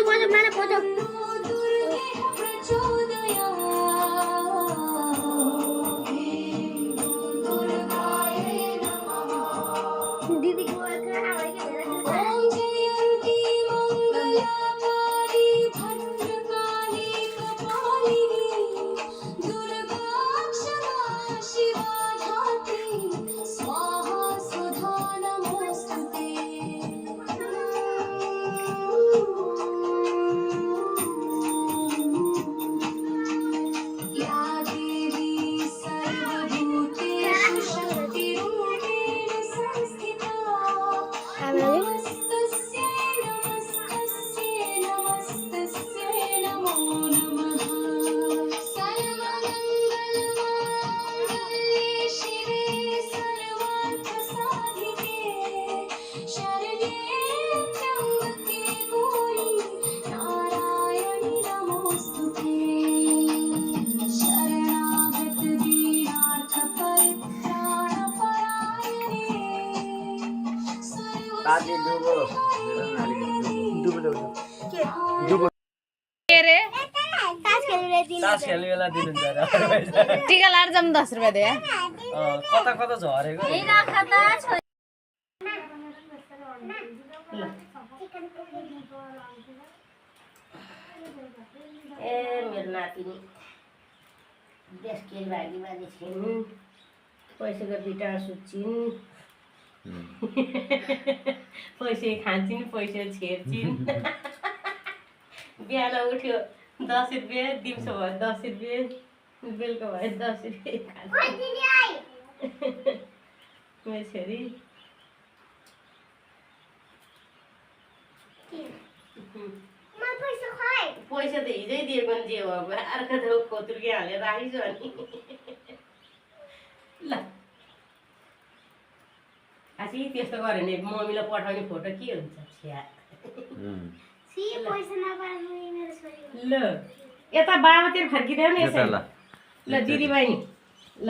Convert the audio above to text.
पोछो मैंने पोछो दीदी को खाना भाई के ताजी डुबो डुबो के रे तास खेल्ने बेला दिनुहुन्छ अरे टिका लाएर जाऊँ 10 रुपैयाँ दे कता कता झरेको ए मेरो नातिनी देशकै लागि बानी छिन् पैसाको बिटा सुत्छिन् पैसा खान्छन् पैसा छेर्छिन् बिहान उठ्यो 10 रुपियाँ दिउँसो भयो 10 रुपियाँ बेलुका भयो 10 रुपियाँ मेरो छोरी पैसा त हिजै दिएको नि जे हो अब अर्को त खोतुर्की हालेर राखिछु अनि ल आजी त्यस्तो गऱ्यो भने मम्मीलाई पठाउने फोटो के हुन्छ छ्या ल यता बाबातिर फर्किँदैन नि यसै ल दिदी बहिनी ल